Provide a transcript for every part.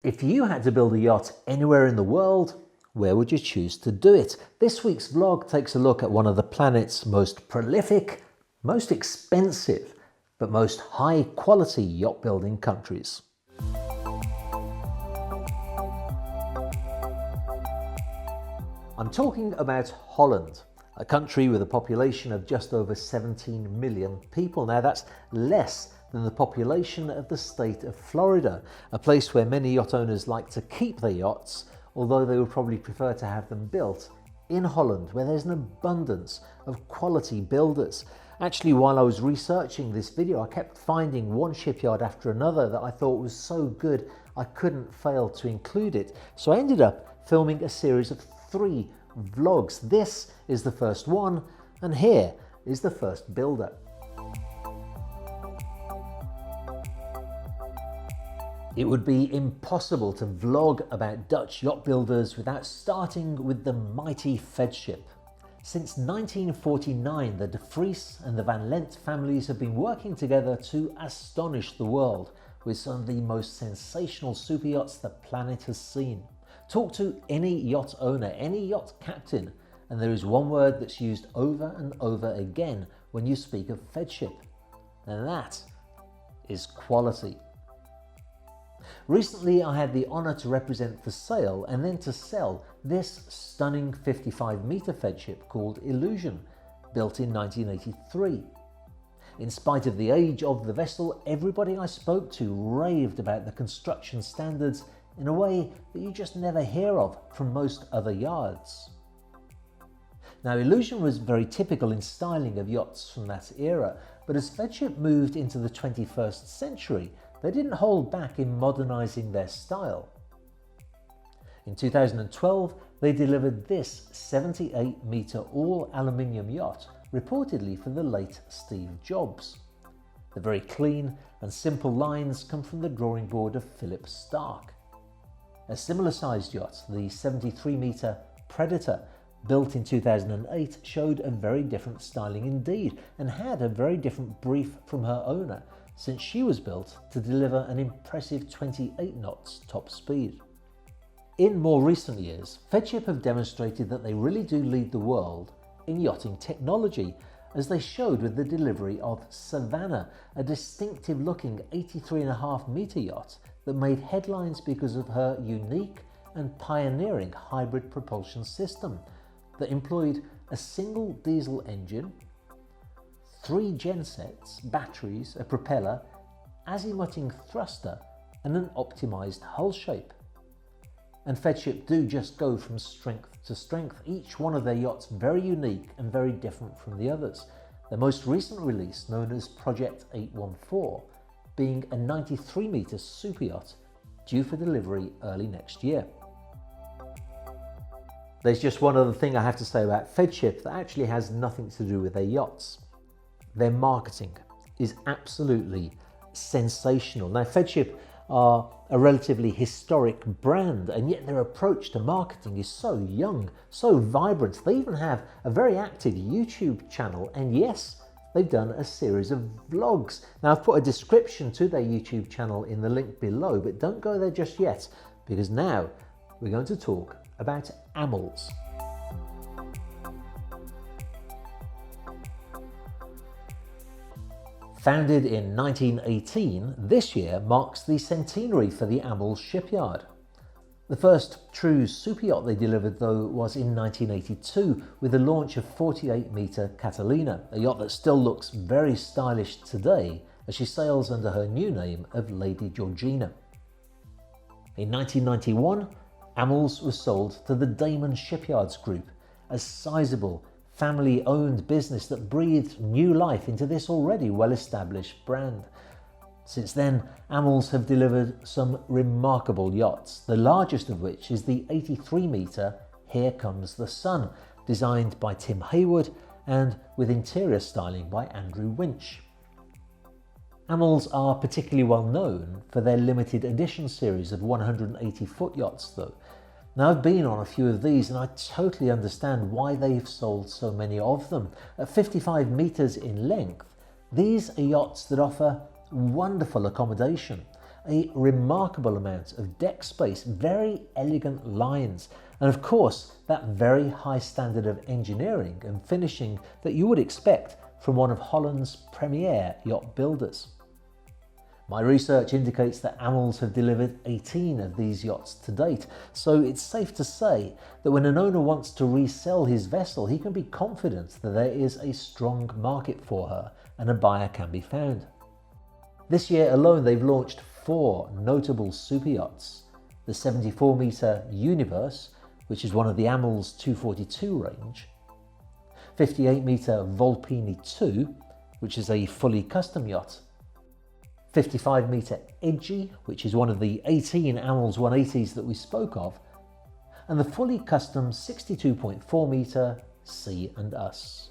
If you had to build a yacht anywhere in the world, where would you choose to do it? This week's vlog takes a look at one of the planet's most prolific, most expensive, but most high quality yacht building countries. I'm talking about Holland, a country with a population of just over 17 million people. Now that's less than the population of the state of Florida, a place where many yacht owners like to keep their yachts, although they would probably prefer to have them built in Holland, where there's an abundance of quality builders. Actually, while I was researching this video, I kept finding one shipyard after another that I thought was so good I couldn't fail to include it. So I ended up filming a series of 3 vlogs. This is the first one, and here is the first builder. It would be impossible to vlog about Dutch yacht builders without starting with the mighty Feadship. Since 1949, the De Vries and the Van Lent families have been working together to astonish the world with some of the most sensational super yachts the planet has seen. Talk to any yacht owner, any yacht captain, and there is one word that's used over and over again when you speak of Feadship, and that is quality. Recently, I had the honour to represent for sale and then to sell this stunning 55-metre Feadship called Illusion, built in 1983. In spite of the age of the vessel, everybody I spoke to raved about the construction standards in a way that you just never hear of from most other yards. Now, Illusion was very typical in styling of yachts from that era, but as Feadship moved into the 21st century, they didn't hold back in modernising their style. In 2012, they delivered this 78-metre all-aluminium yacht, reportedly for the late Steve Jobs. The very clean and simple lines come from the drawing board of Philip Stark. A similar-sized yacht, the 73-metre Predator, built in 2008, showed a very different styling indeed, and had a very different brief from her owner, since she was built to deliver an impressive 28 knots top speed. In more recent years, Feadship have demonstrated that they really do lead the world in yachting technology, as they showed with the delivery of Savannah, a distinctive looking 83.5-metre yacht that made headlines because of her unique and pioneering hybrid propulsion system that employed a single diesel engine, 3 gensets, batteries, a propeller, azimuthing thruster, and an optimised hull shape. And Feadship do just go from strength to strength, each one of their yachts very unique and very different from the others. Their most recent release, known as Project 814, being a 93-metre super yacht due for delivery early next year. There's just one other thing I have to say about Feadship that actually has nothing to do with their yachts. Their marketing is absolutely sensational. Now, Feadship are a relatively historic brand, and yet their approach to marketing is so young, so vibrant. They even have a very active YouTube channel, and yes, they've done a series of vlogs. Now, I've put a description to their YouTube channel in the link below, but don't go there just yet, because now we're going to talk about Amels. Founded in 1918, this year marks the centenary for the Amels shipyard. The first true super yacht they delivered, though, was in 1982 with the launch of 48-metre Catalina, a yacht that still looks very stylish today as she sails under her new name of Lady Georgina. In 1991, Amels was sold to the Damen Shipyards Group, a sizable family-owned business that breathed new life into this already well-established brand. Since then, Amels have delivered some remarkable yachts, the largest of which is the 83-metre Here Comes the Sun, designed by Tim Hayward and with interior styling by Andrew Winch. Amels are particularly well known for their limited edition series of 180-foot yachts, though. Now, I've been on a few of these and I totally understand why they've sold so many of them. At 55 metres in length, these are yachts that offer wonderful accommodation, a remarkable amount of deck space, very elegant lines, and of course that very high standard of engineering and finishing that you would expect from one of Holland's premier yacht builders. My research indicates that Amels have delivered 18 of these yachts to date, so it's safe to say that when an owner wants to resell his vessel, he can be confident that there is a strong market for her and a buyer can be found. This year alone they've launched 4 notable super yachts: the 74-metre Universe, which is one of the Amels 242 range, 58-metre Volpini 2, which is a fully custom yacht, 55-metre Edgy, which is one of the 18 Amels 180s that we spoke of, and the fully custom 62.4-metre Sea and Us.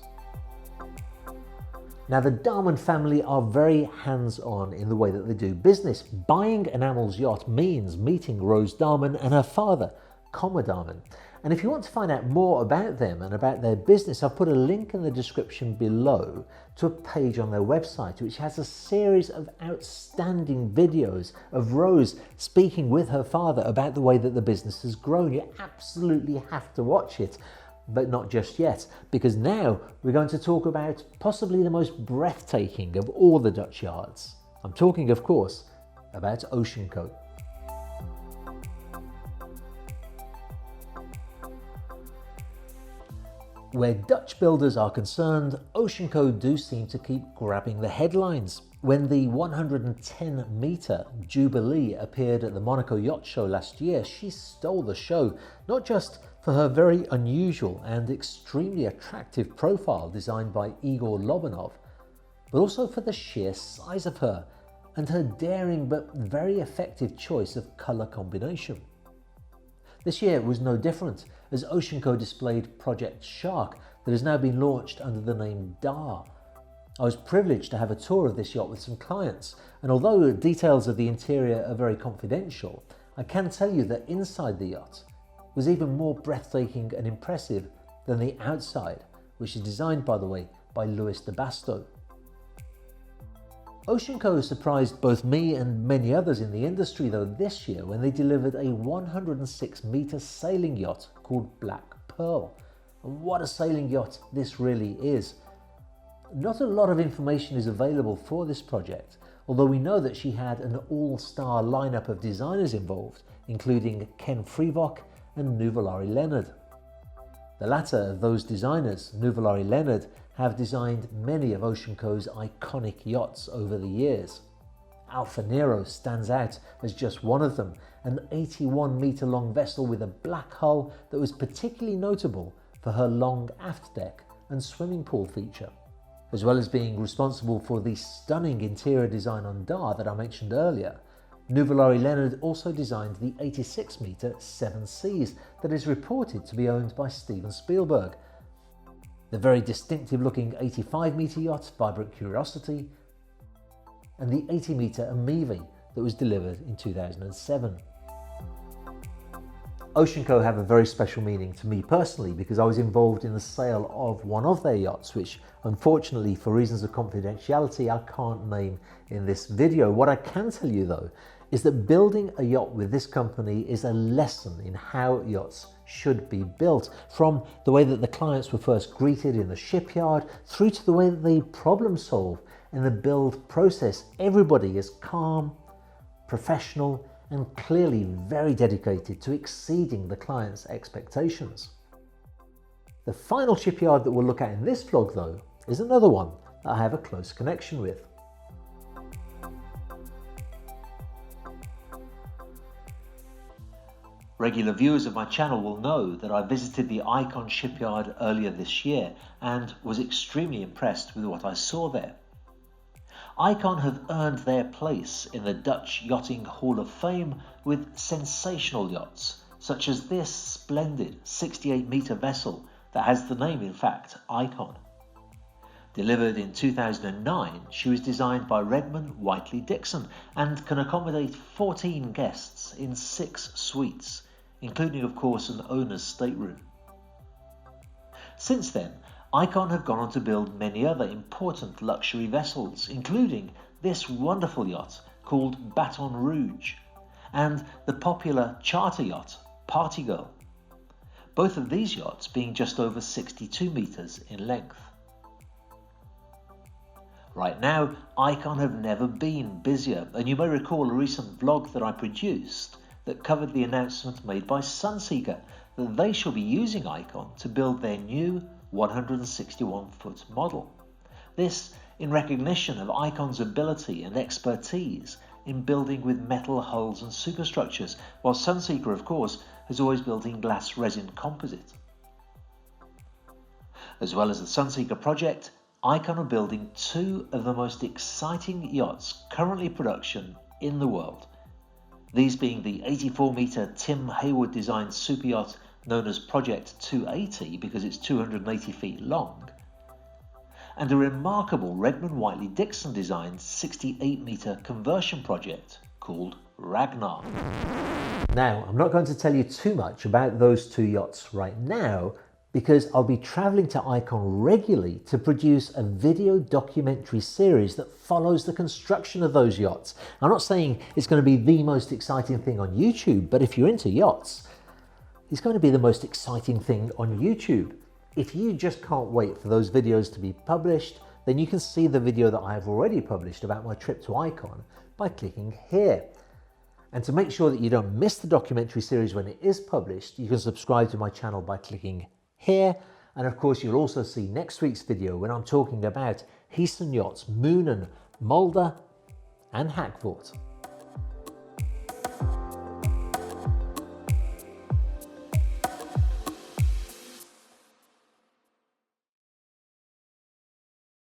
Now, the Damen family are very hands-on in the way that they do business. Buying an Amels yacht means meeting Rose Damen and her father, Damen. And if you want to find out more about them and about their business, I've put a link in the description below to a page on their website which has a series of outstanding videos of Rose speaking with her father about the way that the business has grown. You absolutely have to watch it. But not just yet, because now we're going to talk about possibly the most breathtaking of all the Dutch yards. I'm talking, of course, about Oceanco. Where Dutch builders are concerned, Oceanco do seem to keep grabbing the headlines. When the 110-metre Jubilee appeared at the Monaco Yacht Show last year, she stole the show, not just for her very unusual and extremely attractive profile designed by Igor Lobanov, but also for the sheer size of her and her daring but very effective choice of colour combination. This year was no different, as Oceanco displayed Project Shark that has now been launched under the name Dar. I was privileged to have a tour of this yacht with some clients, and although details of the interior are very confidential, I can tell you that inside the yacht was even more breathtaking and impressive than the outside, which is designed, by the way, by Louis de Basto. Oceanco surprised both me and many others in the industry though this year when they delivered a 106-metre sailing yacht called Black Pearl. And what a sailing yacht this really is. Not a lot of information is available for this project, although we know that she had an all-star lineup of designers involved, including Ken Freevock and Nuvolari Leonard. The latter of those designers, Nuvolari Leonard, have designed many of Oceanco's iconic yachts over the years. Alfa Nero stands out as just one of them, an 81-metre long vessel with a black hull that was particularly notable for her long aft deck and swimming pool feature, as well as being responsible for the stunning interior design on Dar that I mentioned earlier. Nuvolari Leonard also designed the 86-metre Seven Seas that is reported to be owned by Steven Spielberg, the very distinctive looking 85-metre yacht Vibrant Curiosity, and the 80-metre Amivi that was delivered in 2007. Oceanco have a very special meaning to me personally because I was involved in the sale of one of their yachts, which unfortunately for reasons of confidentiality I can't name in this video. What I can tell you though is that building a yacht with this company is a lesson in how yachts should be built, from the way that the clients were first greeted in the shipyard through to the way that they problem solve in the build process. Everybody is calm, professional, and clearly very dedicated to exceeding the client's expectations. The final shipyard that we'll look at in this vlog though is another one that I have a close connection with. Regular viewers of my channel will know that I visited the Icon shipyard earlier this year and was extremely impressed with what I saw there. Icon have earned their place in the Dutch Yachting Hall of Fame with sensational yachts, such as this splendid 68-metre vessel that has the name, in fact, Icon. Delivered in 2009, she was designed by Redmond Whiteley Dixon and can accommodate 14 guests in 6 suites, including of course an owner's stateroom. Since then, Icon have gone on to build many other important luxury vessels, including this wonderful yacht called Baton Rouge, and the popular charter yacht Party Girl. Both of these yachts being just over 62 metres in length. Right now, Icon have never been busier, and you may recall a recent vlog that I produced that covered the announcement made by Sunseeker that they shall be using Icon to build their new 161-foot model. This in recognition of Icon's ability and expertise in building with metal hulls and superstructures, while Sunseeker, of course, has always built in glass resin composite. As well as the Sunseeker project, Icon are building two of the most exciting yachts currently in production in the world. These being the 84-metre Tim Hayward designed super yacht known as Project 280 because it's 280 feet long, and a remarkable Redmond Whiteley Dixon designed 68-metre conversion project called Ragnar. Now, I'm not going to tell you too much about those two yachts right now because I'll be travelling to Icon regularly to produce a video documentary series that follows the construction of those yachts. I'm not saying it's going to be the most exciting thing on YouTube, but if you're into yachts, it's going to be the most exciting thing on YouTube. If you just can't wait for those videos to be published, then you can see the video that I have already published about my trip to Icon by clicking here. And to make sure that you don't miss the documentary series when it is published, you can subscribe to my channel by clicking here. And of course, you'll also see next week's video when I'm talking about Heason Yachts, Moonen, Mulder and Hackfort.